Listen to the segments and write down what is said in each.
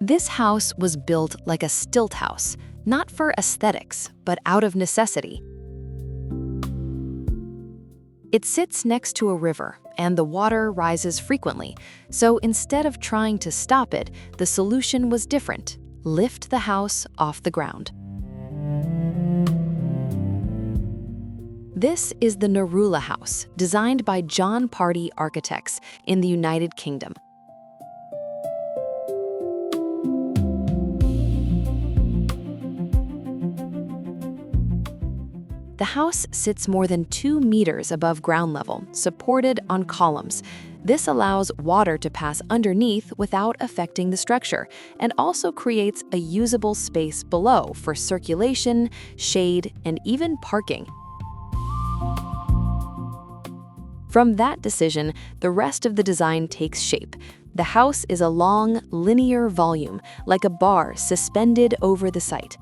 This house was built like a stilt house, not for aesthetics, but out of necessity. It sits next to a river, and the water rises frequently, so instead of trying to stop it, the solution was different: lift the house off the ground. This is the Narula House, designed by John Pardey architects in the United Kingdom. The house sits more than 2 meters above ground level, supported on columns. This allows water to pass underneath without affecting the structure, and also creates a usable space below for circulation, shade, and even parking. From that decision, the rest of the design takes shape. The house is a long, linear volume, like a bar suspended over the site.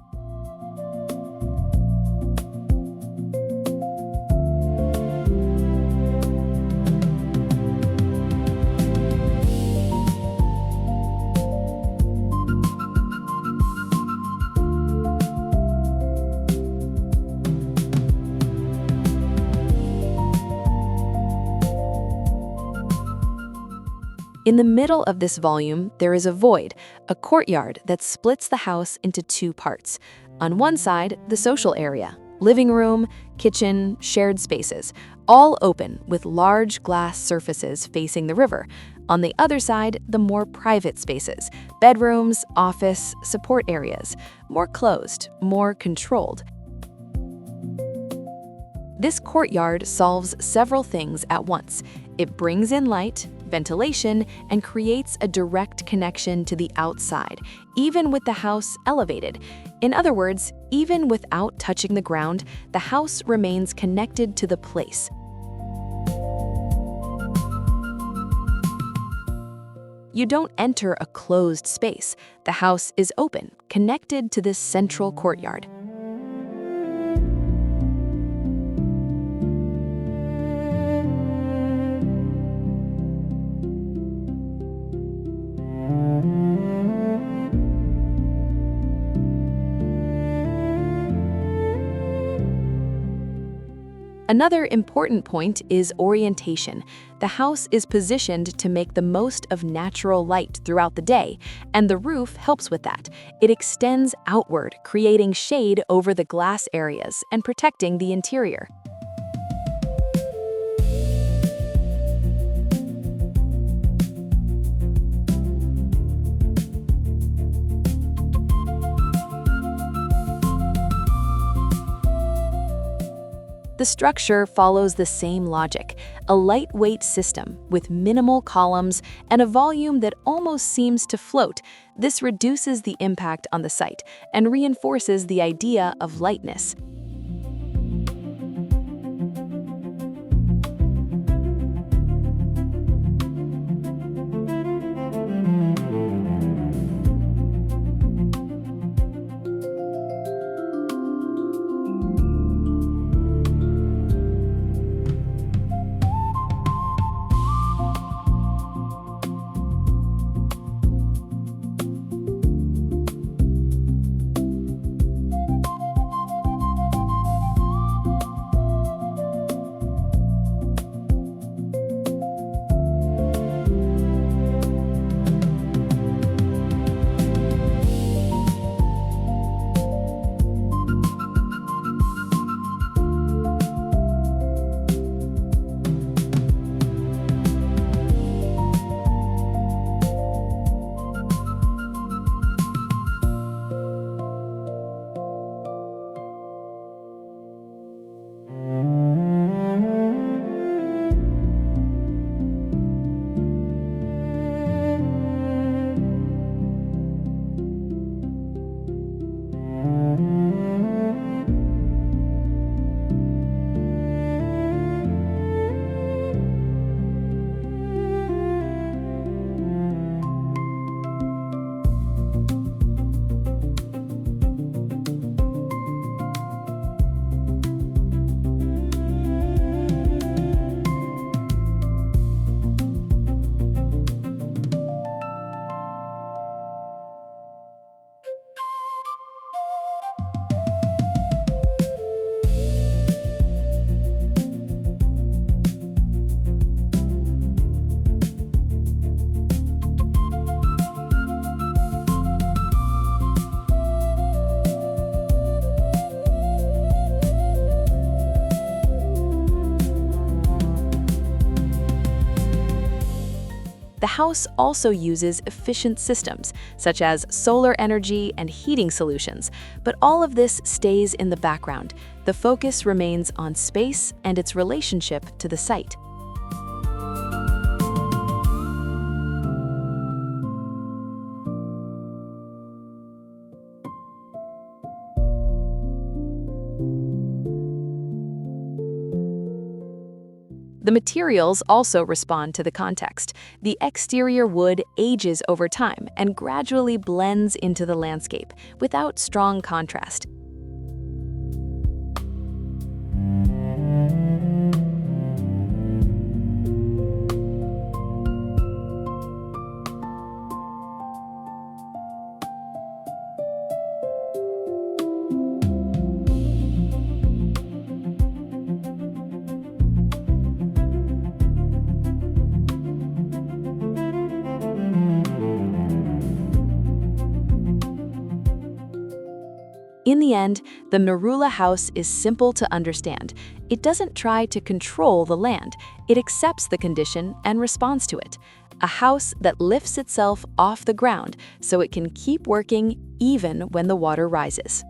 In the middle of this volume, there is a void, a courtyard that splits the house into 2 parts. On one side, the social area, living room, kitchen, shared spaces, all open with large glass surfaces facing the river. On the other side, the more private spaces, bedrooms, office, support areas, more closed, more controlled. This courtyard solves several things at once. It brings in light, ventilation, and creates a direct connection to the outside, even with the house elevated. In other words, even without touching the ground, the house remains connected to the place. You don't enter a closed space. The house is open, connected to this central courtyard. Another important point is orientation. The house is positioned to make the most of natural light throughout the day, and the roof helps with that. It extends outward, creating shade over the glass areas and protecting the interior. The structure follows the same logic, a lightweight system with minimal columns and a volume that almost seems to float. This reduces the impact on the site and reinforces the idea of lightness. The house also uses efficient systems, such as solar energy and heating solutions, but all of this stays in the background. The focus remains on space and its relationship to the site. The materials also respond to the context. The exterior wood ages over time and gradually blends into the landscape without strong contrast. In the end, the Narula House is simple to understand. It doesn't try to control the land, it accepts the condition and responds to it. A house that lifts itself off the ground so it can keep working even when the water rises.